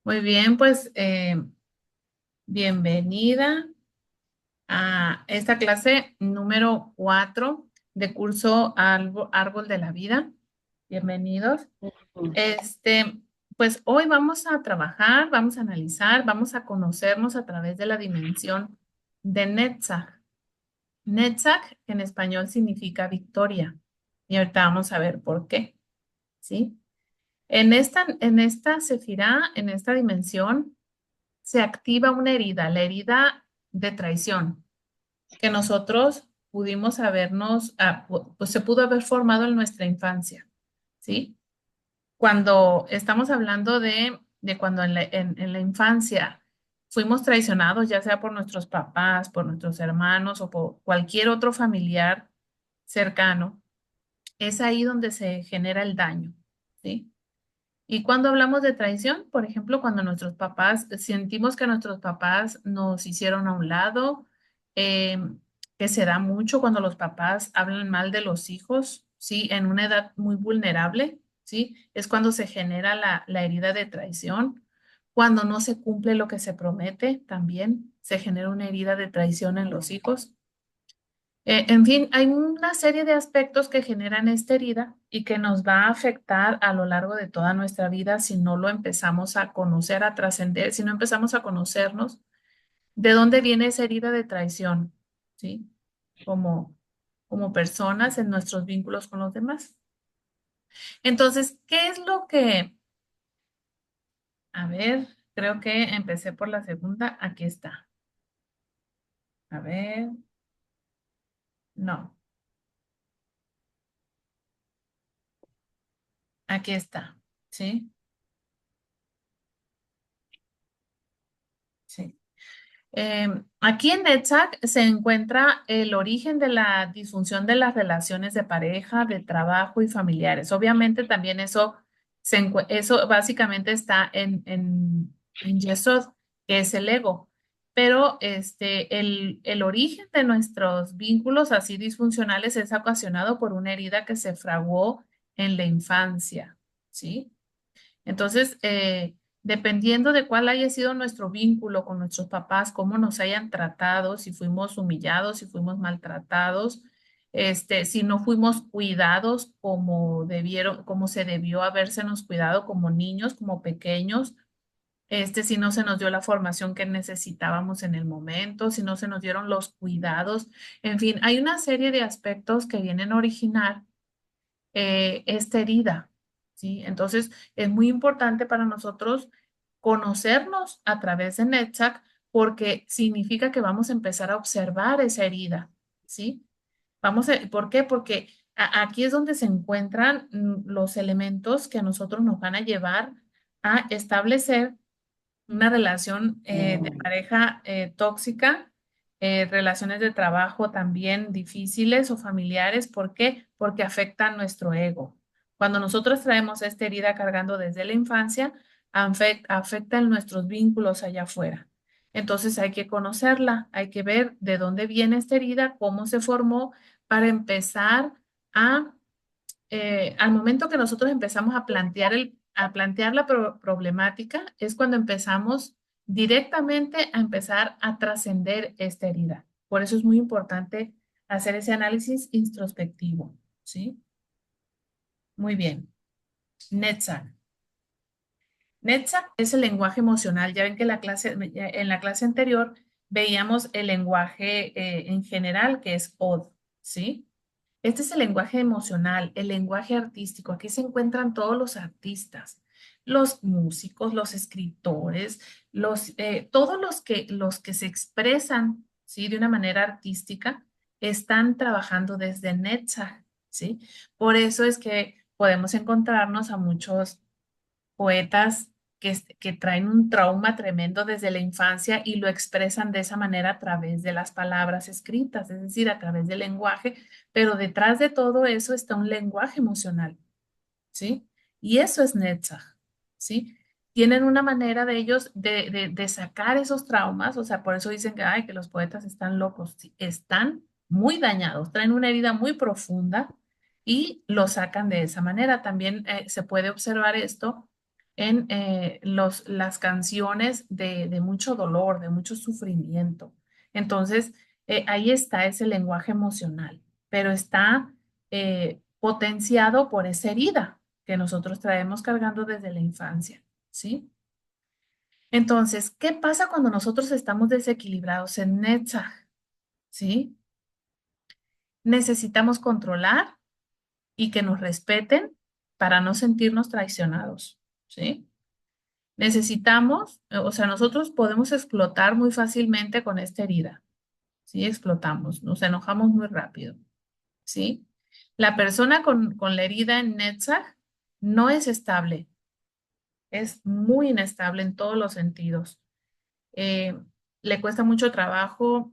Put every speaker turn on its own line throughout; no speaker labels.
Muy bien, pues bienvenida a esta clase número 4 de curso Árbol de la Vida. Bienvenidos.
Mm.
Este, pues hoy vamos a trabajar, vamos a analizar, vamos a conocernos a través de la dimensión de Netzach. Netzach en español significa victoria. Y ahorita vamos a ver por qué, ¿sí? En esta sefirá, en esta dimensión, se activa una herida, la herida de traición, que nosotros pudimos habernos, pues se pudo haber formado en nuestra infancia, ¿sí? Cuando estamos hablando de cuando en la infancia fuimos traicionados, ya sea por nuestros papás, por nuestros hermanos o por cualquier otro familiar cercano, es ahí donde se genera el daño, ¿sí? Y cuando hablamos de traición, por ejemplo, cuando nuestros papás, sentimos que nuestros papás nos hicieron a un lado, eh, que se da mucho cuando los papás hablan mal de los hijos, ¿sí? En una edad muy vulnerable, ¿sí? Es cuando se genera la herida de traición. Cuando no se cumple lo que se promete, también se genera una herida de traición en los hijos. En fin, hay una serie de aspectos que generan esta herida y que nos va a afectar a lo largo de toda nuestra vida si no lo empezamos a conocer, a trascender, si no empezamos a conocernos de dónde viene esa herida de traición, ¿sí? Como, como personas en nuestros vínculos con los demás. Entonces, ¿qué es lo que, a ver, creo que empecé por la segunda, aquí está. A ver, no, aquí está, ¿sí? Sí. Aquí en Netzach se encuentra el origen de la disfunción de las relaciones de pareja, de trabajo y familiares. Obviamente también eso básicamente está en Yesod, que es el ego. Pero el origen de nuestros vínculos así disfuncionales es ocasionado por una herida que se fraguó en la infancia, ¿sí? Entonces, dependiendo de cuál haya sido nuestro vínculo con nuestros papás, cómo nos hayan tratado, si fuimos humillados, si fuimos maltratados, si no fuimos cuidados como debieron, como se debió habérsenos cuidado como niños, como pequeños, si no se nos dio la formación que necesitábamos en el momento, si no se nos dieron los cuidados, en fin, hay una serie de aspectos que vienen a originar esta herida, ¿sí? Entonces, es muy importante para nosotros conocernos a través de Netzach porque significa que vamos a empezar a observar esa herida, ¿sí? ¿Por qué? Porque aquí es donde se encuentran los elementos que a nosotros nos van a llevar a establecer una relación de pareja tóxica, relaciones de trabajo también difíciles o familiares. ¿Por qué? Porque afectan nuestro ego. Cuando nosotros traemos esta herida cargando desde la infancia, afectan nuestros vínculos allá afuera. Entonces hay que conocerla, hay que ver de dónde viene esta herida, cómo se formó, para empezar a al momento que nosotros empezamos a plantear la problemática, es cuando empezamos directamente a empezar a trascender esta herida. Por eso es muy importante hacer ese análisis introspectivo, ¿sí? Muy bien. Netzach. Netzach es el lenguaje emocional. Ya ven que en la clase anterior veíamos el lenguaje en general, que es OD, ¿sí? Este es el lenguaje emocional, el lenguaje artístico. Aquí se encuentran todos los artistas, los músicos, los escritores, todos los que se expresan, ¿sí? De una manera artística, están trabajando desde Netzach, ¿sí? Por eso es que podemos encontrarnos a muchos poetas que traen un trauma tremendo desde la infancia y lo expresan de esa manera a través de las palabras escritas, es decir, a través del lenguaje, pero detrás de todo eso está un lenguaje emocional, ¿sí? Y eso es Netzach, ¿sí? Tienen una manera de ellos de sacar esos traumas, o sea, por eso dicen que, ay, que los poetas están locos, sí, están muy dañados, traen una herida muy profunda y lo sacan de esa manera. También se puede observar esto en las canciones de mucho dolor, de mucho sufrimiento. Entonces, ahí está ese lenguaje emocional, pero está potenciado por esa herida que nosotros traemos cargando desde la infancia, ¿sí? Entonces, ¿qué pasa cuando nosotros estamos desequilibrados en Netzach? ¿Sí? Necesitamos controlar y que nos respeten para no sentirnos traicionados, ¿sí? Necesitamos, o sea, nosotros podemos explotar muy fácilmente con esta herida, ¿sí? Explotamos, nos enojamos muy rápido, ¿sí? La persona con la herida en Netzach no es estable, es muy inestable en todos los sentidos. Eh, Le cuesta mucho trabajo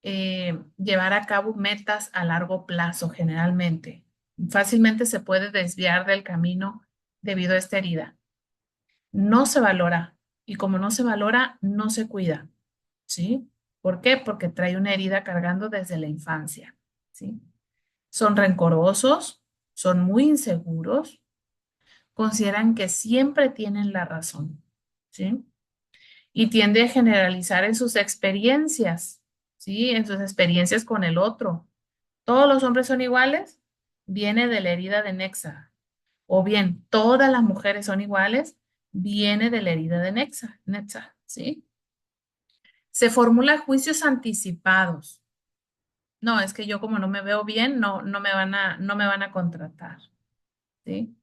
llevar a cabo metas a largo plazo generalmente. Fácilmente se puede desviar del camino debido a esta herida. No se valora y como no se valora, no se cuida, ¿sí? ¿Por qué? Porque trae una herida cargando desde la infancia, ¿sí? Son rencorosos, son muy inseguros, consideran que siempre tienen la razón, ¿sí? Y tiende a generalizar en sus experiencias, ¿sí? En sus experiencias con el otro. Todos los hombres son iguales, viene de la herida de Nexa. O bien, todas las mujeres son iguales, viene de la herida de Nexa, ¿sí? Se formula juicios anticipados. No, es que yo como no me veo bien, no me van a contratar, ¿sí?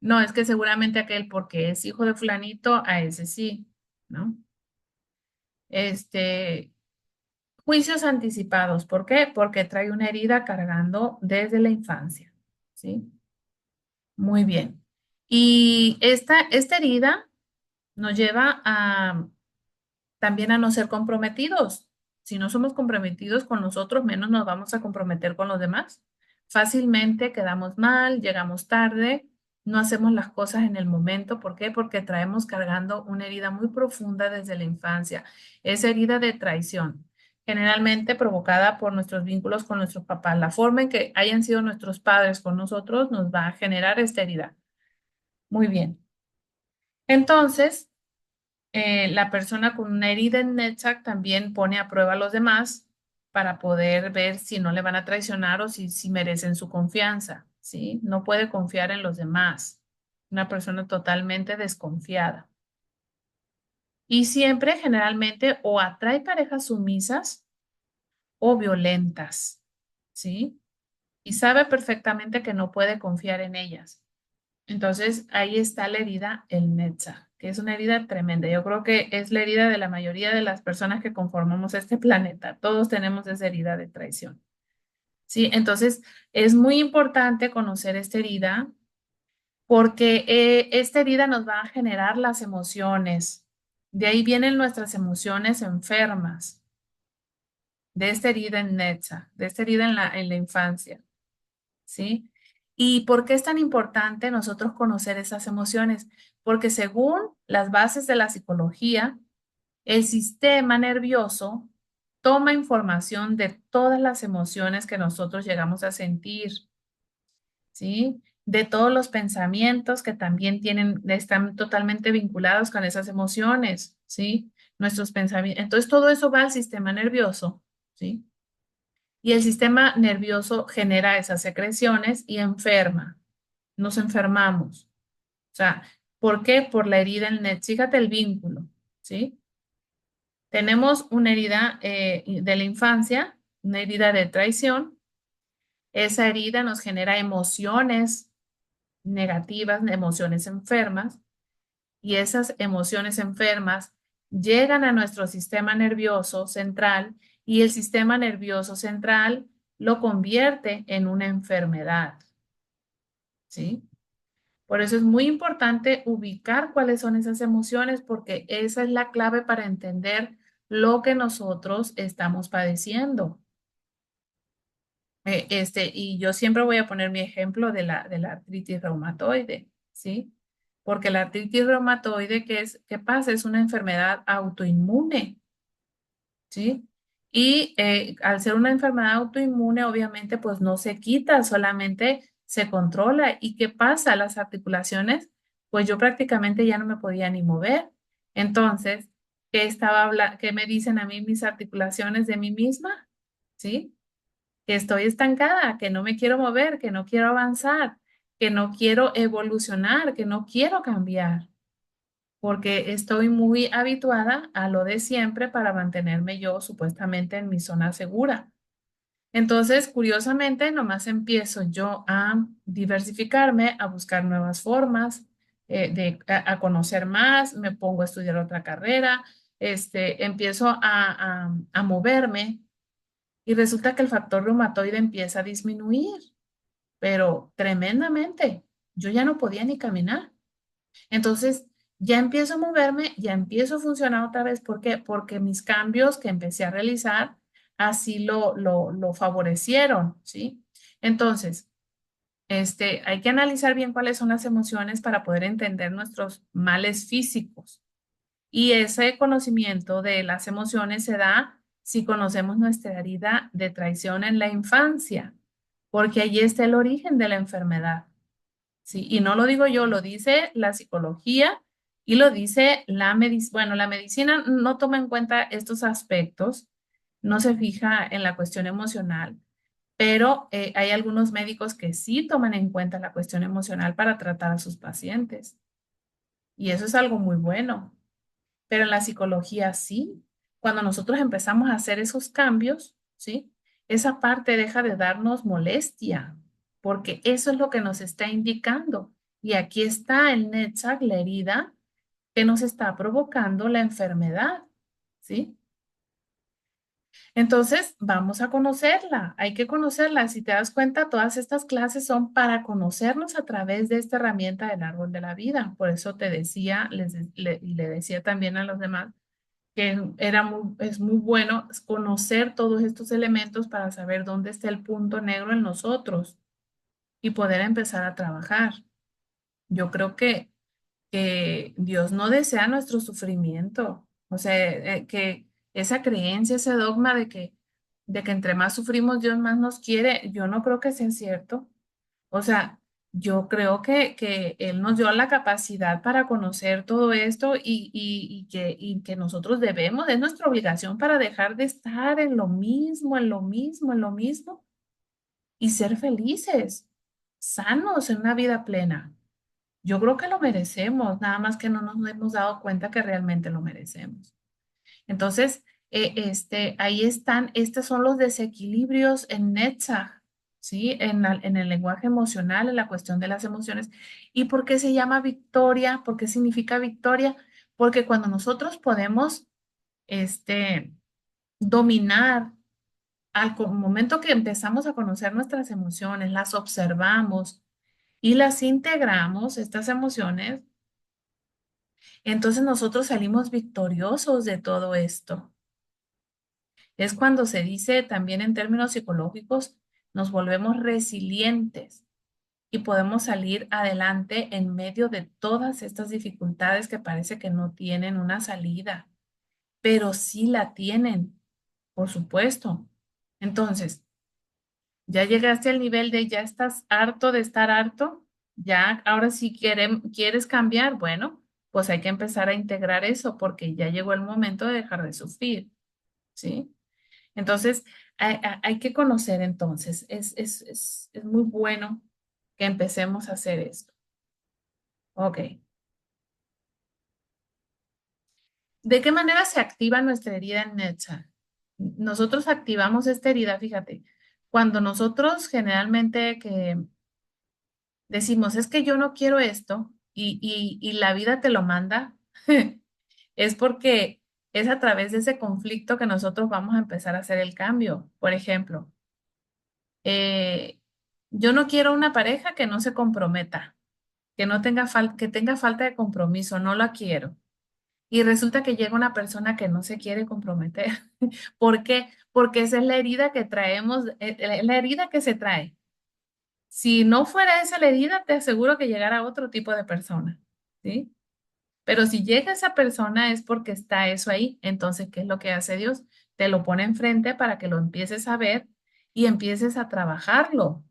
No, es que seguramente aquel porque es hijo de fulanito, a ese sí, ¿no? Este, juicios anticipados, ¿por qué? Porque trae una herida cargando desde la infancia, ¿sí? Muy bien. Y esta herida nos lleva a también a no ser comprometidos. Si no somos comprometidos con nosotros, menos nos vamos a comprometer con los demás. Fácilmente quedamos mal, llegamos tarde, no hacemos las cosas en el momento. ¿Por qué? Porque traemos cargando una herida muy profunda desde la infancia. Esa herida de traición, generalmente provocada por nuestros vínculos con nuestros papás. La forma en que hayan sido nuestros padres con nosotros nos va a generar esta herida. Muy bien. Entonces, la persona con una herida en Netzach también pone a prueba a los demás para poder ver si no le van a traicionar o si merecen su confianza, ¿sí? No puede confiar en los demás. Una persona totalmente desconfiada. Y siempre, generalmente, o atrae parejas sumisas o violentas, ¿sí? Y sabe perfectamente que no puede confiar en ellas. Entonces, ahí está la herida, el Netza, que es una herida tremenda. Yo creo que es la herida de la mayoría de las personas que conformamos este planeta. Todos tenemos esa herida de traición. Sí, entonces es muy importante conocer esta herida porque esta herida nos va a generar las emociones. De ahí vienen nuestras emociones enfermas, de esta herida en Netza, de esta herida en la infancia. ¿Sí? ¿Y por qué es tan importante nosotros conocer esas emociones? Porque según las bases de la psicología, el sistema nervioso toma información de todas las emociones que nosotros llegamos a sentir, ¿sí? De todos los pensamientos que también están totalmente vinculados con esas emociones, ¿sí? Nuestros pensamientos. Entonces, todo eso va al sistema nervioso, ¿sí? Y el sistema nervioso genera esas secreciones y enferma. Nos enfermamos. O sea, ¿por qué? Por la herida en el, fíjate el vínculo, ¿sí? Tenemos una herida de la infancia, una herida de traición. Esa herida nos genera emociones negativas, emociones enfermas, y esas emociones enfermas llegan a nuestro sistema nervioso central y el sistema nervioso central lo convierte en una enfermedad, ¿sí? Por eso es muy importante ubicar cuáles son esas emociones porque esa es la clave para entender lo que nosotros estamos padeciendo. Y yo siempre voy a poner mi ejemplo de la artritis reumatoide, ¿sí? Porque la artritis reumatoide, ¿qué pasa? Es una enfermedad autoinmune, ¿sí? Y al ser una enfermedad autoinmune, obviamente, pues no se quita, solamente se controla. ¿Y qué pasa? Las articulaciones pues yo prácticamente ya no me podía ni mover. Entonces, ¿qué me dicen a mí mis articulaciones de mí misma? ¿Sí? Que estoy estancada, que no me quiero mover, que no quiero avanzar, que no quiero evolucionar, que no quiero cambiar, porque estoy muy habituada a lo de siempre para mantenerme yo supuestamente en mi zona segura. Entonces, curiosamente, nomás empiezo yo a diversificarme, a buscar nuevas formas, a conocer más, me pongo a estudiar otra carrera, empiezo a moverme y resulta que el factor reumatoide empieza a disminuir, pero tremendamente. Yo ya no podía ni caminar. Entonces, ya empiezo a moverme, ya empiezo a funcionar otra vez. ¿Por qué? Porque mis cambios que empecé a realizar así lo favorecieron, ¿sí? Entonces, hay que analizar bien cuáles son las emociones para poder entender nuestros males físicos. Y ese conocimiento de las emociones se da si conocemos nuestra herida de traición en la infancia, porque allí está el origen de la enfermedad. Sí, y no lo digo yo, lo dice la psicología y lo dice la medicina. Bueno, la medicina no toma en cuenta estos aspectos, no se fija en la cuestión emocional, pero hay algunos médicos que sí toman en cuenta la cuestión emocional para tratar a sus pacientes. Y eso es algo muy bueno. Pero en la psicología sí. Cuando nosotros empezamos a hacer esos cambios, ¿sí? Esa parte deja de darnos molestia, porque eso es lo que nos está indicando. Y aquí está el Netzach, la herida que nos está provocando la enfermedad, ¿sí? Entonces, vamos a conocerla, hay que conocerla. Si te das cuenta, todas estas clases son para conocernos a través de esta herramienta del árbol de la vida. Por eso te decía, y le decía también a los demás, que es muy bueno conocer todos estos elementos para saber dónde está el punto negro en nosotros y poder empezar a trabajar. Yo creo que Dios no desea nuestro sufrimiento, o sea, que esa creencia, ese dogma de que entre más sufrimos, Dios más nos quiere, yo no creo que sea cierto. O sea, yo creo que Él nos dio la capacidad para conocer todo esto y que nosotros debemos, es nuestra obligación para dejar de estar en lo mismo, en lo mismo, en lo mismo y ser felices, sanos en una vida plena. Yo creo que lo merecemos, nada más que no nos hemos dado cuenta que realmente lo merecemos. Entonces, ahí están, estos son los desequilibrios en Netzach, ¿sí? En el lenguaje emocional, en la cuestión de las emociones. ¿Y por qué se llama victoria? ¿Por qué significa victoria? Porque cuando nosotros podemos, este, dominar momento que empezamos a conocer nuestras emociones, las observamos y las integramos, estas emociones, entonces nosotros salimos victoriosos de todo esto. Es cuando se dice también en términos psicológicos, nos volvemos resilientes y podemos salir adelante en medio de todas estas dificultades que parece que no tienen una salida, pero sí la tienen, por supuesto. Entonces, ya llegaste al nivel de ya estás harto de estar harto, ya ahora sí quieres cambiar, bueno, pues hay que empezar a integrar eso porque ya llegó el momento de dejar de sufrir, ¿sí? Entonces, hay que conocer entonces, es muy bueno que empecemos a hacer esto. Ok. ¿De qué manera se activa nuestra herida en Netzach? Nosotros activamos esta herida, fíjate, cuando nosotros generalmente que decimos, es que yo no quiero esto y la vida te lo manda, es porque es a través de ese conflicto que nosotros vamos a empezar a hacer el cambio. Por ejemplo, eh, yo no quiero una pareja que no se comprometa, que tenga falta de compromiso, no la quiero. Y resulta que llega una persona que no se quiere comprometer. ¿Por qué? Porque esa es la herida que traemos, la herida que se trae. Si no fuera esa la herida, te aseguro que llegara otro tipo de persona, ¿sí? Pero si llega esa persona es porque está eso ahí. Entonces, ¿qué es lo que hace Dios? Te lo pone enfrente para que lo empieces a ver y empieces a trabajarlo.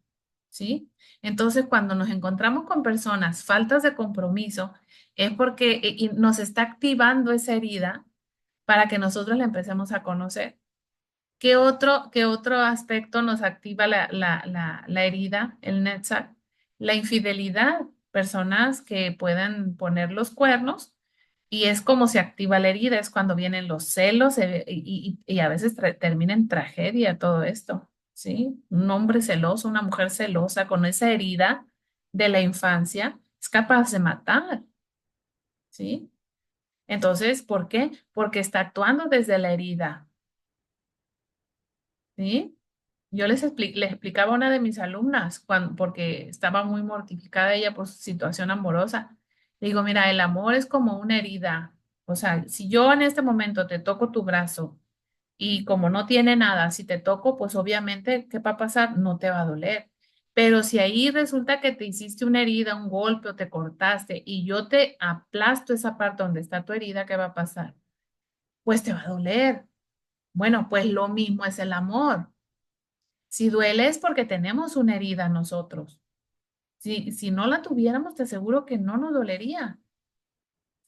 ¿sí? Entonces, cuando nos encontramos con personas faltas de compromiso, es porque y nos está activando esa herida para que nosotros la empecemos a conocer. Qué otro aspecto nos activa la herida, el Netzach? La infidelidad, personas que puedan poner los cuernos y es como se activa la herida, es cuando vienen los celos y a veces termina en tragedia todo esto, ¿sí? Un hombre celoso, una mujer celosa con esa herida de la infancia es capaz de matar, ¿sí? Entonces, ¿por qué? Porque está actuando desde la herida, ¿sí? Yo les explicaba a una de mis alumnas, porque estaba muy mortificada ella por su situación amorosa. Le digo, mira, el amor es como una herida. O sea, si yo en este momento te toco tu brazo y como no tiene nada, si te toco, pues obviamente, ¿qué va a pasar? No te va a doler. Pero si ahí resulta que te hiciste una herida, un golpe o te cortaste y yo te aplasto esa parte donde está tu herida, ¿qué va a pasar? Pues te va a doler. Bueno, pues lo mismo es el amor. Si duele es porque tenemos una herida nosotros. Si no la tuviéramos, te aseguro que no nos dolería,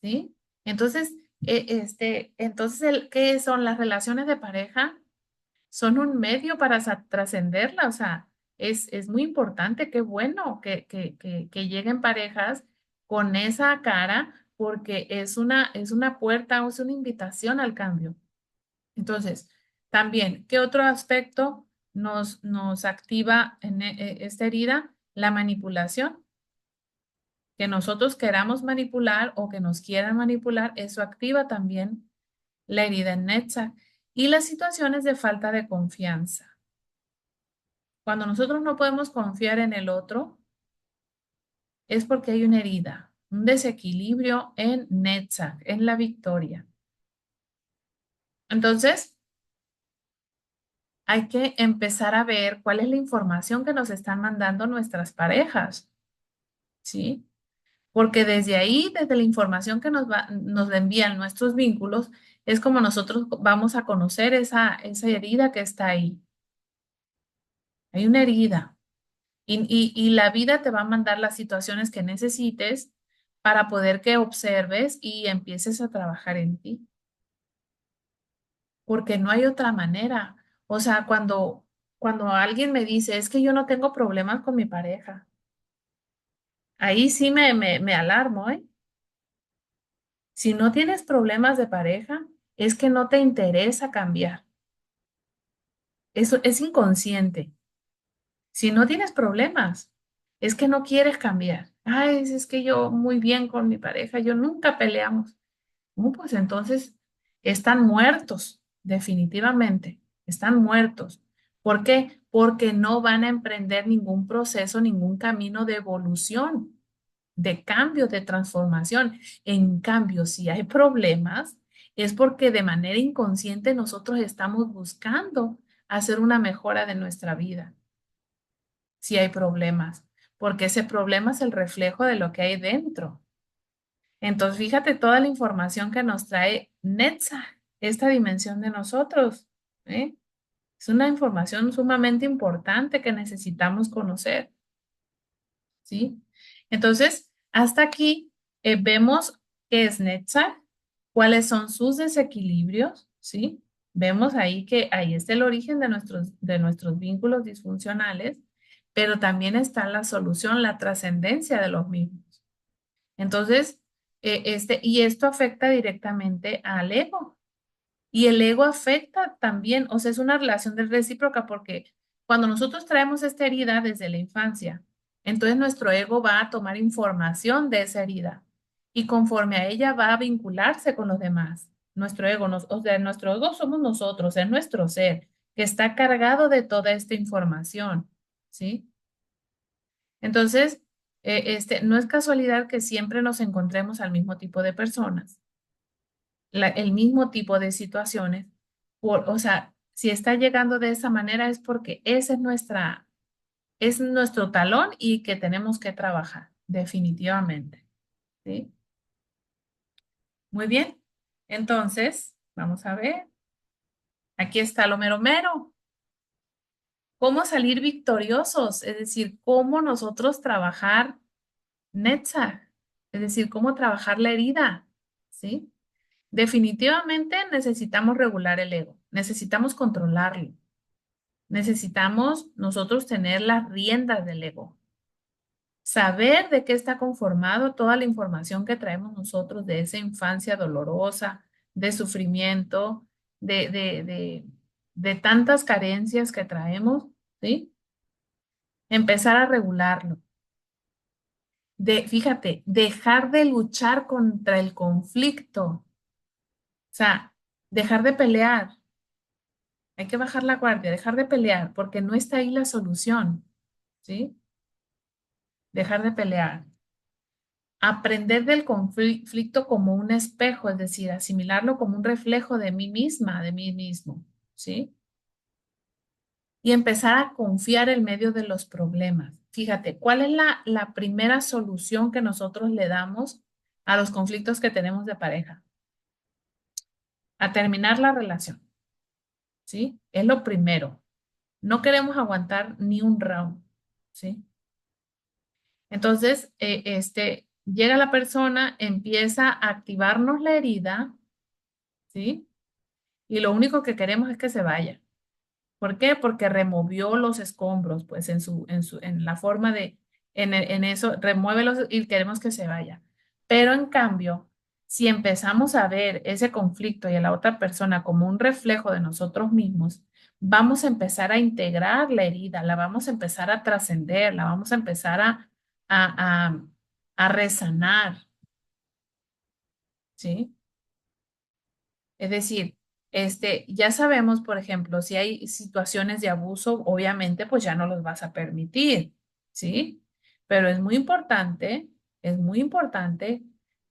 ¿sí? Entonces, ¿qué son las relaciones de pareja? Son un medio para trascenderla, o sea, es muy importante, qué bueno que lleguen parejas con esa cara, porque es una puerta o es una invitación al cambio. Entonces, también, ¿qué otro aspecto nos activa en esta herida? La manipulación. Que nosotros queramos manipular o que nos quieran manipular, eso activa también la herida en Netzach. Y las situaciones de falta de confianza. Cuando nosotros no podemos confiar en el otro, es porque hay una herida, un desequilibrio en Netzach, en la victoria. Entonces, hay que empezar a ver cuál es la información que nos están mandando nuestras parejas, ¿sí? Porque desde ahí, desde la información que nos envían nuestros vínculos, es como nosotros vamos a conocer esa herida que está ahí. Hay una herida y la vida te va a mandar las situaciones que necesites para poder que observes y empieces a trabajar en ti, porque no hay otra manera. O sea, cuando alguien me dice, es que yo no tengo problemas con mi pareja, ahí sí me alarmo, ¿eh? Si no tienes problemas de pareja, es que no te interesa cambiar. Eso es inconsciente. Si no tienes problemas, es que no quieres cambiar. Ay, es que yo muy bien con mi pareja, yo nunca peleamos. Pues entonces están muertos, definitivamente. Están muertos. ¿Por qué? Porque no van a emprender ningún proceso, ningún camino de evolución, de cambio, de transformación. En cambio, si hay problemas, es porque de manera inconsciente nosotros estamos buscando hacer una mejora de nuestra vida. Si hay problemas, porque ese problema es el reflejo de lo que hay dentro. Entonces, fíjate toda la información que nos trae Netza, esta dimensión de nosotros, ¿eh? Es una información sumamente importante que necesitamos conocer. ¿Sí? Entonces, hasta aquí vemos qué es Netzach, cuáles son sus desequilibrios, ¿sí? Vemos ahí que ahí está el origen de nuestros vínculos disfuncionales, pero también está la solución, la trascendencia de los mismos. Entonces, y esto afecta directamente al ego. Y el ego afecta también, o sea, es una relación de recíproca porque cuando nosotros traemos esta herida desde la infancia, entonces nuestro ego va a tomar información de esa herida y conforme a ella va a vincularse con los demás. Nuestro ego, o sea, nuestro ego somos nosotros, es nuestro ser que está cargado de toda esta información, ¿sí? Entonces, no es casualidad que siempre nos encontremos al mismo tipo de personas el mismo tipo de situaciones. O sea, si está llegando de esa manera es porque esa es nuestro talón y que tenemos que trabajar, definitivamente. ¿Sí? Muy bien. Entonces, vamos a ver. Aquí está lo mero mero. cómo salir victoriosos, es decir, cómo nosotros trabajar Netzach, es decir, cómo trabajar la herida, ¿sí? Definitivamente necesitamos regular el ego, necesitamos controlarlo, necesitamos nosotros tener las riendas del ego, saber de qué está conformado toda la información que traemos nosotros de esa infancia dolorosa, de sufrimiento, de tantas carencias que traemos, ¿sí? Empezar a regularlo. Fíjate, dejar de luchar contra el conflicto, o sea, dejar de pelear. Hay que bajar la guardia, dejar de pelear, porque no está ahí la solución, ¿sí? Dejar de pelear. Aprender del conflicto como un espejo, es decir, asimilarlo como un reflejo de mí misma, de mí mismo, ¿sí? Y empezar a confiar en medio de los problemas. Fíjate, ¿cuál es la primera solución que nosotros le damos a los conflictos que tenemos de pareja? A terminar la relación, ¿sí? Es lo primero. No queremos aguantar ni un round, ¿sí? Entonces, llega la persona, empieza a activarnos la herida, ¿sí? Y lo único que queremos es que se vaya. ¿Por qué? Porque removió los escombros, pues en la forma en eso, remuévelos y queremos que se vaya. Pero en cambio, si empezamos a ver ese conflicto y a la otra persona como un reflejo de nosotros mismos, vamos a empezar a integrar la herida, la vamos a empezar a trascender, la vamos a empezar a, a, a resanar, ¿sí? Es decir, ya sabemos, por ejemplo, si hay situaciones de abuso, obviamente, pues ya no los vas a permitir, ¿sí? Pero es muy importante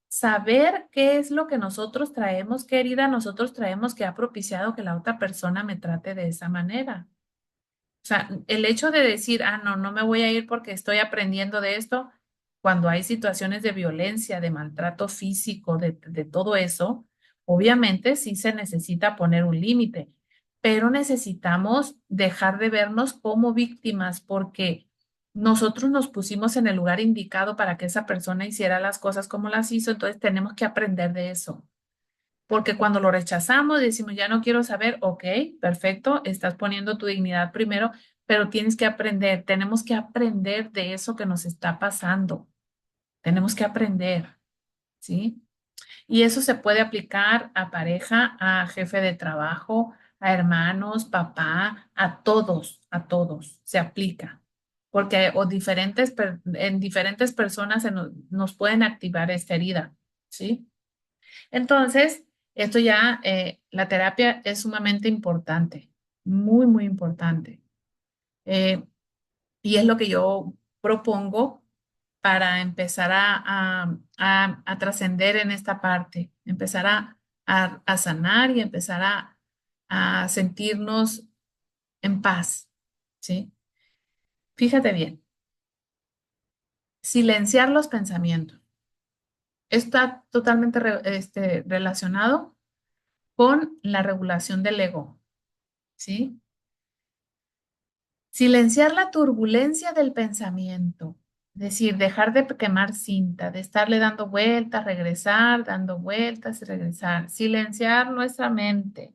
saber qué es lo que nosotros traemos, qué herida nosotros traemos que ha propiciado que la otra persona me trate de esa manera. O sea, el hecho de decir, ah, no, no me voy a ir porque estoy aprendiendo de esto, cuando hay situaciones de violencia, de maltrato físico, de todo eso, obviamente sí se necesita poner un límite, pero necesitamos dejar de vernos como víctimas porque nosotros nos pusimos en el lugar indicado para que esa persona hiciera las cosas como las hizo, entonces tenemos que aprender de eso. Porque cuando lo rechazamos, decimos, ya no quiero saber, ok, perfecto, estás poniendo tu dignidad primero, pero tienes que aprender, tenemos que aprender de eso que nos está pasando, tenemos que aprender, ¿sí? Y eso se puede aplicar a pareja, a jefe de trabajo, a hermanos, papá, a todos se aplica. Porque en diferentes personas nos pueden activar esta herida, ¿sí? Entonces, esto ya, la terapia es sumamente importante, muy, muy importante. Eh, y es lo que yo propongo para empezar a trascender en esta parte, empezar a sanar y empezar a sentirnos en paz, ¿sí? Fíjate bien, silenciar los pensamientos. Está totalmente relacionado con la regulación del ego, ¿sí? Silenciar la turbulencia del pensamiento, es decir, dejar de quemar cinta, de estarle dando vueltas, regresar, dando vueltas y regresar. Silenciar nuestra mente,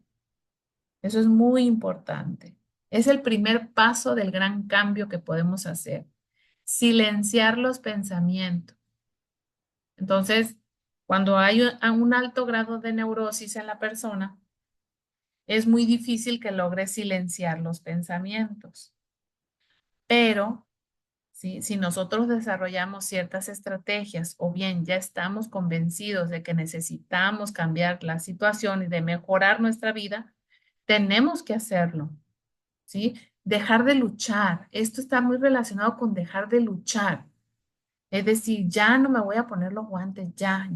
eso es muy importante. Es el primer paso del gran cambio que podemos hacer. Silenciar los pensamientos. Entonces, cuando hay un alto grado de neurosis en la persona, es muy difícil que logre silenciar los pensamientos. Pero ¿sí? Si nosotros desarrollamos ciertas estrategias o bien ya estamos convencidos de que necesitamos cambiar la situación y de mejorar nuestra vida, tenemos que hacerlo, ¿sí? Dejar de luchar. Esto está muy relacionado con dejar de luchar. Es decir, ya no me voy a poner los guantes, ya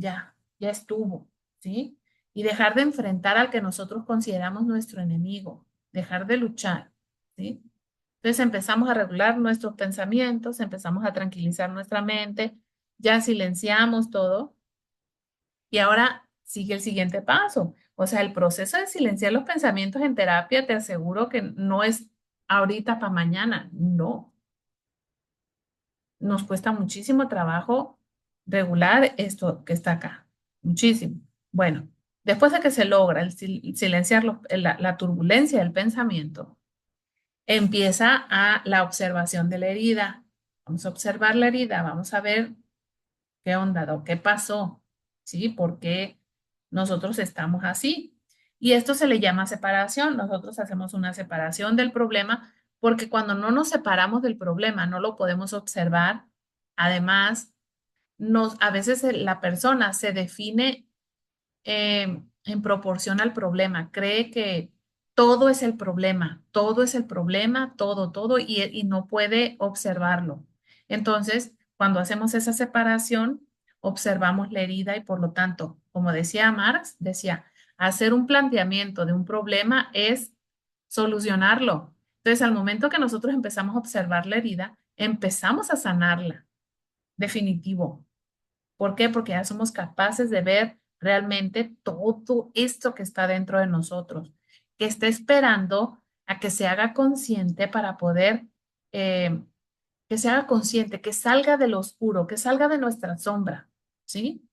estuvo, ¿sí? Y dejar de enfrentar al que nosotros consideramos nuestro enemigo, dejar de luchar, ¿sí? Entonces empezamos a regular nuestros pensamientos, empezamos a tranquilizar nuestra mente, ya silenciamos todo y ahora sigue el siguiente paso. O sea, el proceso de silenciar los pensamientos en terapia, te aseguro que no es ahorita para mañana. No, nos cuesta muchísimo trabajo regular esto que está acá. Muchísimo. Bueno, después de que se logra silenciar la turbulencia del pensamiento, empieza a la observación de la herida. Vamos a observar la herida, vamos a ver qué onda o qué pasó, ¿sí? ¿Por qué nosotros estamos así? Y esto se le llama separación. Nosotros hacemos una separación del problema porque cuando no nos separamos del problema, no lo podemos observar. Además, a veces la persona se define en proporción al problema. Cree que todo es el problema, todo es el problema, todo, y no puede observarlo. Entonces, cuando hacemos esa separación, observamos la herida y por lo tanto, como decía Marx, decía, hacer un planteamiento de un problema es solucionarlo. Entonces, al momento que nosotros empezamos a observar la herida, empezamos a sanarla, definitivo. ¿Por qué? Porque ya somos capaces de ver realmente todo esto que está dentro de nosotros, que está esperando a que se haga consciente para poder, eh, que se haga consciente, que salga del oscuro, que salga de nuestra sombra, ¿sí?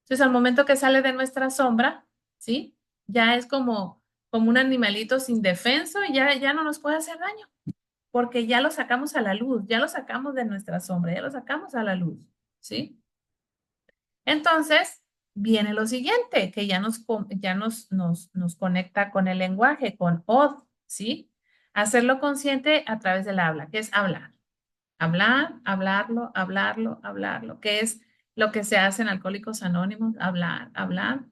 Entonces, al momento que sale de nuestra sombra, ¿sí? Ya es como un animalito sin defenso y ya no nos puede hacer daño, porque ya lo sacamos a la luz, ya lo sacamos de nuestra sombra, ya lo sacamos a la luz, ¿sí? Entonces, viene lo siguiente, que ya nos conecta con el lenguaje, con OD, ¿sí? Hacerlo consciente a través del habla, que es hablar. Hablar, hablarlo, hablarlo, hablarlo, que es lo que se hace en Alcohólicos Anónimos, hablar, hablar.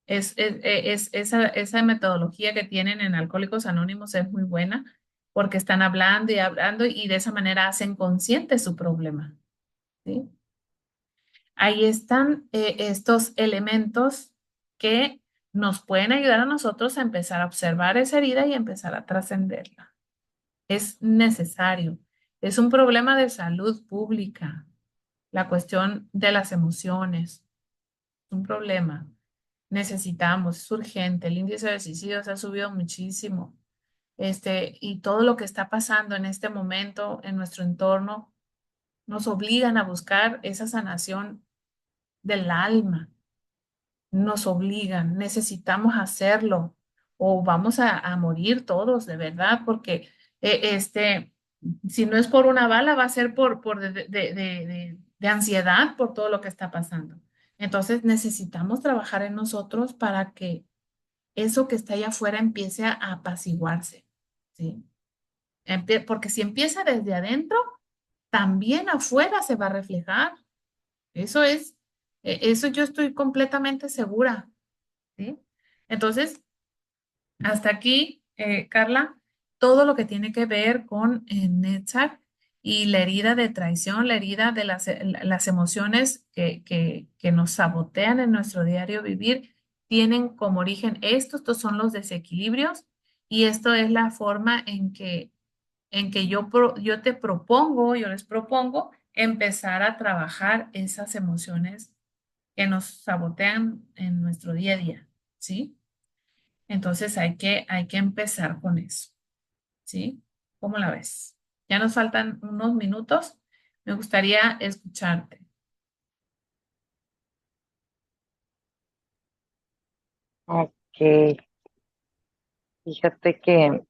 Esa metodología que tienen en Alcohólicos Anónimos es muy buena porque están hablando y de esa manera hacen consciente su problema, ¿sí? Ahí están estos elementos que nos pueden ayudar a nosotros a empezar a observar esa herida y empezar a trascenderla. Es necesario. Es un problema de salud pública. La cuestión de las emociones es un problema. Necesitamos, es urgente. El índice de suicidios ha subido muchísimo. Y todo lo que está pasando en este momento en nuestro entorno nos obligan a buscar esa sanación del alma, nos obligan, necesitamos hacerlo o vamos a morir todos de verdad, porque si no es por una bala, va a ser por de ansiedad por todo lo que está pasando. Entonces necesitamos trabajar en nosotros para que eso que está allá afuera empiece a apaciguarse, ¿sí? Porque si empieza desde adentro, también afuera se va a reflejar. Eso es, eso yo estoy completamente segura, ¿sí? Entonces, hasta aquí, Carla, todo lo que tiene que ver con Netzach y la herida de traición, la herida de las emociones que nos sabotean en nuestro diario vivir, tienen como origen estos son los desequilibrios y esto es la forma en que yo te propongo, yo les propongo empezar a trabajar esas emociones que nos sabotean en nuestro día a día, ¿sí? Entonces hay que empezar con eso, ¿sí? ¿Cómo la ves? Ya nos faltan unos minutos. Me gustaría escucharte.
Ok, fíjate que,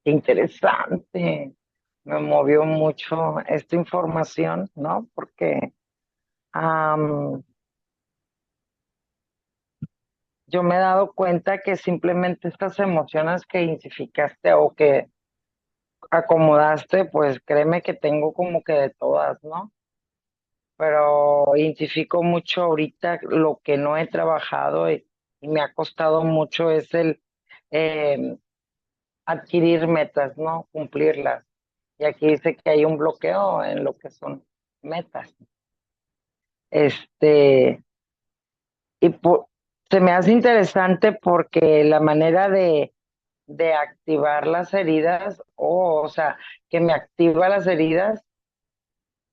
qué interesante, me movió mucho esta información, ¿no? Porque am, yo me he dado cuenta que simplemente estas emociones que identificaste o que acomodaste, pues créeme que tengo como que de todas, ¿no? Pero identifico mucho ahorita lo que no he trabajado y me ha costado mucho es el em, adquirir metas, ¿no? Cumplirlas. Y aquí dice que hay un bloqueo en lo que son metas. Este, y se me hace interesante porque la manera de activar las heridas, o sea, que me activa las heridas,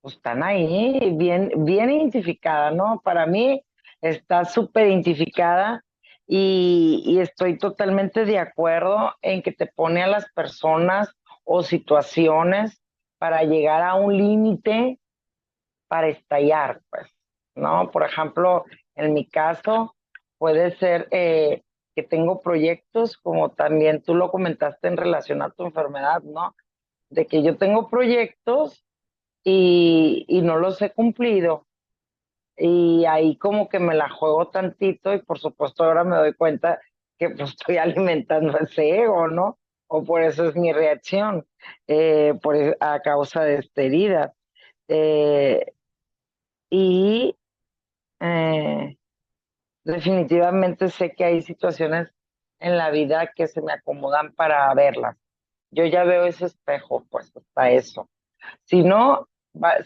pues están ahí, bien, bien identificadas, ¿no? Para mí está súper identificada y estoy totalmente de acuerdo en que te pone a las personas o situaciones para llegar a un límite para estallar, pues, ¿no? Por ejemplo, en mi caso, puede ser que tengo proyectos, como también tú lo comentaste en relación a tu enfermedad, ¿no? De que yo tengo proyectos y no los he cumplido. Y ahí como que me la juego tantito y por supuesto ahora me doy cuenta que pues estoy alimentando ese ego, ¿no? O por eso es mi reacción, a causa de esta herida. Eh, y eh, definitivamente sé que hay situaciones en la vida que se me acomodan para verlas. Yo ya veo ese espejo, pues hasta eso. Si no,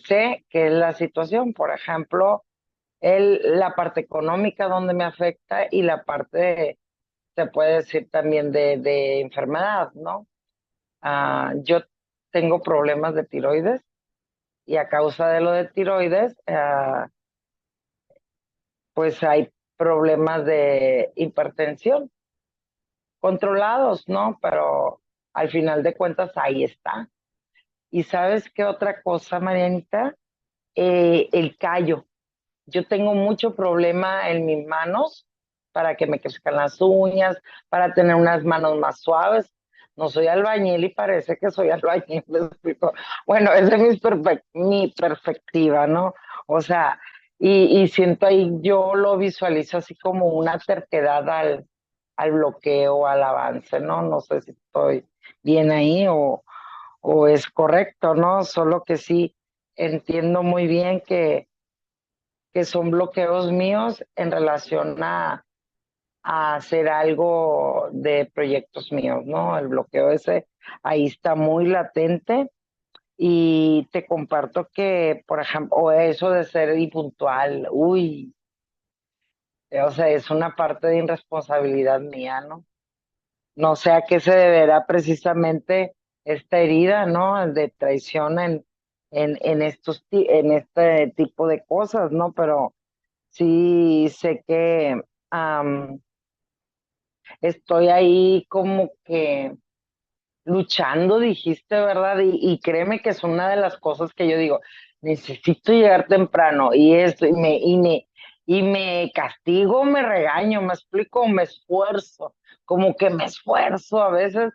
sé que es la situación, por ejemplo, la parte económica donde me afecta y la parte, se puede decir también de enfermedad, ¿no? Yo tengo problemas de tiroides y a causa de lo de tiroides, pues hay problemas de hipertensión controlados, ¿no? Pero al final de cuentas ahí está. ¿Y sabes qué otra cosa, Marianita? El callo. Yo tengo mucho problema en mis manos para que me crezcan las uñas, para tener unas manos más suaves. No soy albañil y parece que soy albañil, ¿me explico? Bueno, esa es mi perspectiva, ¿no? O sea, y siento ahí, yo lo visualizo así como una terquedad al bloqueo, al avance, ¿no? No sé si estoy bien ahí o es correcto, ¿no? Solo que sí entiendo muy bien que son bloqueos míos en relación a hacer algo de proyectos míos, ¿no? El bloqueo ese ahí está muy latente y te comparto que, por ejemplo, o eso de ser impuntual, uy, o sea, es una parte de irresponsabilidad mía, ¿no? No sé a qué se deberá precisamente esta herida, ¿no? De traición en este tipo de cosas, ¿no? Pero sí sé que estoy ahí como que luchando, dijiste, ¿verdad? Y créeme que es una de las cosas que yo digo, necesito llegar temprano y esto, y me castigo, me regaño, me explico, me esfuerzo, como que me esfuerzo a veces,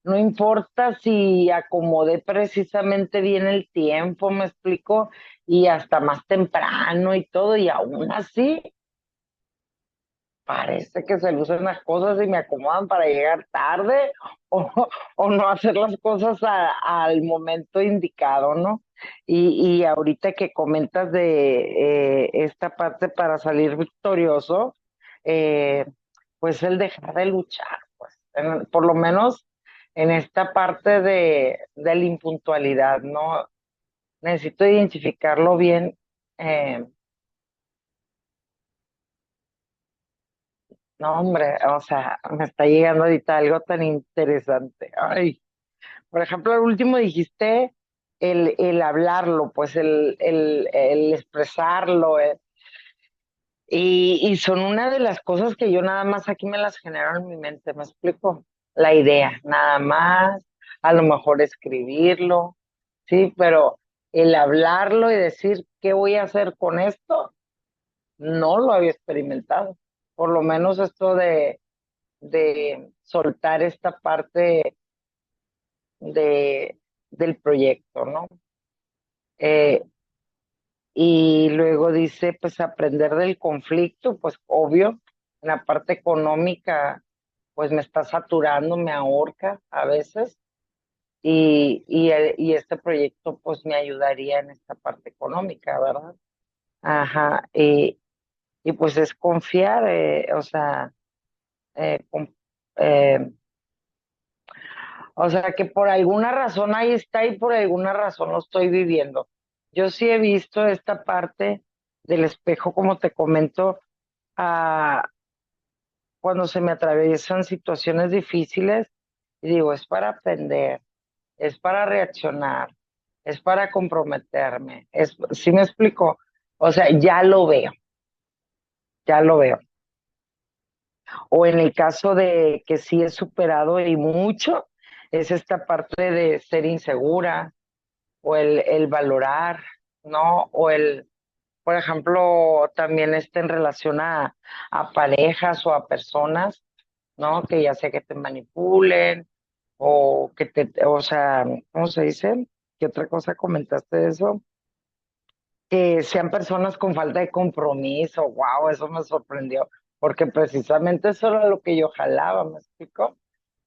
no importa si acomodé precisamente bien el tiempo, me explico, y hasta más temprano y todo, y aún así parece que se lucen las cosas y me acomodan para llegar tarde o, o no hacer las cosas al momento indicado, ¿no? Y ahorita que comentas de esta parte para salir victorioso, eh, pues el dejar de luchar, pues, por lo menos en esta parte de la impuntualidad, ¿no? Necesito identificarlo bien. eh, No, hombre, o sea, me está llegando ahorita algo tan interesante. Ay, por ejemplo, al último dijiste el hablarlo, pues el expresarlo, y son una de las cosas que yo nada más aquí me las genero en mi mente, ¿me explico? La idea, nada más, a lo mejor escribirlo, sí, pero el hablarlo y decir, ¿qué voy a hacer con esto? No lo había experimentado. Por lo menos esto de soltar esta parte de, del proyecto, ¿no? Eh, y luego dice, pues aprender del conflicto, pues obvio, en la parte económica, pues me está saturando, me ahorca a veces, y este proyecto pues me ayudaría en esta parte económica, ¿verdad? Ajá, y pues es confiar, o sea, con- eh, o sea que por alguna razón ahí está y por alguna razón lo estoy viviendo. Yo sí he visto esta parte del espejo, como te comento, ah, cuando se me atraviesan situaciones difíciles, y digo, es para aprender, es para reaccionar, es para comprometerme. ¿Sí me explico? O sea, ya lo veo, ya lo veo. O en el caso de que sí he superado y mucho, es esta parte de ser insegura o el valorar, ¿no? O el, por ejemplo, también está en relación a parejas o a personas, ¿no? Que ya sea que te manipulen o que te, o sea, ¿cómo se dice? ¿Qué otra cosa comentaste de eso? Que sean personas con falta de compromiso, wow, eso me sorprendió, porque precisamente eso era lo que yo jalaba, ¿me explico?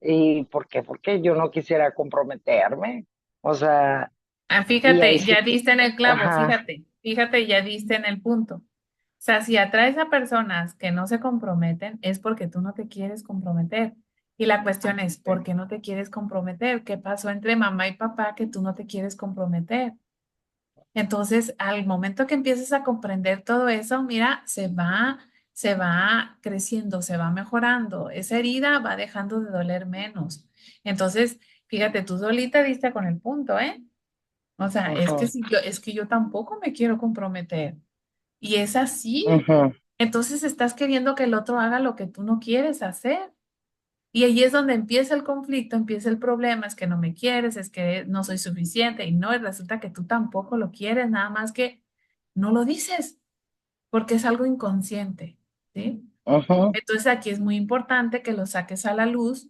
¿Y por qué? Porque yo no quisiera comprometerme, o sea,
Ah,
y ahí
fíjate,
sí
ya
que,
diste en el clavo,
ajá,
fíjate, ya diste en el punto. O sea, si atraes a personas que no se comprometen, es porque tú no te quieres comprometer. Y la cuestión es, ¿por qué no te quieres comprometer? ¿Qué pasó entre mamá y papá que tú no te quieres comprometer? Entonces, al momento que empieces a comprender todo eso, mira, se va creciendo, se va mejorando. Esa herida va dejando de doler menos. Entonces, fíjate, tú solita diste con el punto, ¿eh? O sea, es que
ujú,
si yo, es que yo tampoco me quiero comprometer. Y es así.
ujú,
Entonces estás queriendo que el otro haga lo que tú no quieres hacer. Y ahí es donde empieza el conflicto, empieza el problema, es que no me quieres, es que no soy suficiente. Y no, y resulta que tú tampoco lo quieres, nada más que no lo dices, porque es algo inconsciente, ¿sí?
ujú,
Entonces aquí es muy importante que lo saques a la luz,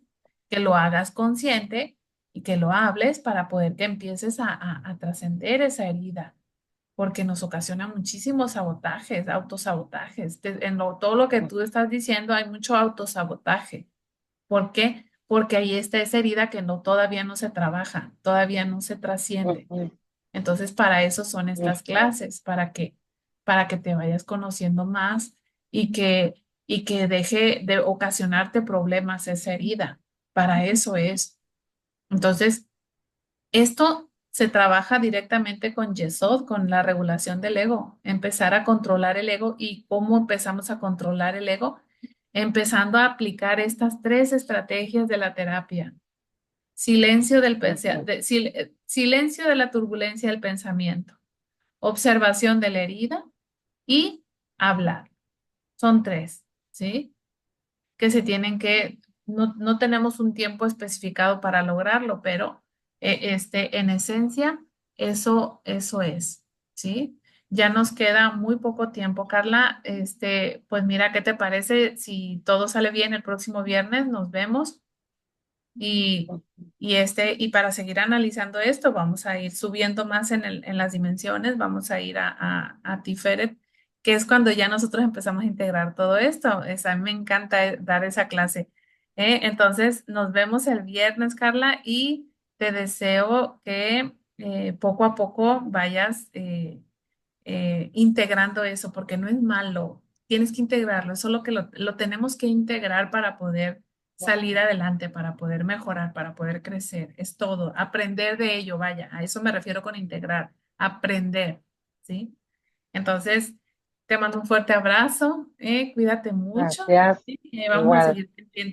que lo hagas consciente y que lo hables para poder que empieces a trascender esa herida porque nos ocasiona muchísimos sabotajes, autosabotajes. Todo lo que tú estás diciendo hay mucho autosabotaje. ¿Por qué? Porque ahí está esa herida que no, todavía no se trabaja, todavía no se trasciende.
ujú,
Entonces, para eso son estas
ujú,
clases, para que te vayas conociendo más y que deje de ocasionarte problemas esa herida. Para eso es. Entonces, esto se trabaja directamente con Yesod, con la regulación del ego, empezar a controlar el ego y cómo empezamos a controlar el ego, empezando a aplicar estas tres estrategias de la terapia. Silencio
ujú,
silencio de la turbulencia del pensamiento, observación de la herida y hablar. Son tres, ¿sí? Que se tienen que, no tenemos un tiempo especificado para lograrlo, pero en esencia, eso es, ¿sí? Ya nos queda muy poco tiempo, Carla. Pues mira, ¿qué te parece si todo sale bien el próximo viernes? Nos vemos y, y para seguir analizando esto, vamos a ir subiendo más en las dimensiones, vamos a ir a Tiferet, que es cuando ya nosotros empezamos a integrar todo esto. A mí me encanta dar esa clase. Entonces, nos vemos el viernes, Carla, y te deseo que poco a poco vayas integrando eso, porque no es malo, tienes que integrarlo, es solo que lo tenemos que integrar para poder salir adelante, para poder mejorar, para poder crecer, es todo, aprender de ello, vaya, a eso me refiero con integrar, aprender, ¿sí? Entonces, te mando un fuerte abrazo, cuídate mucho,
gracias,
vamos a
igual.
seguir pendientes.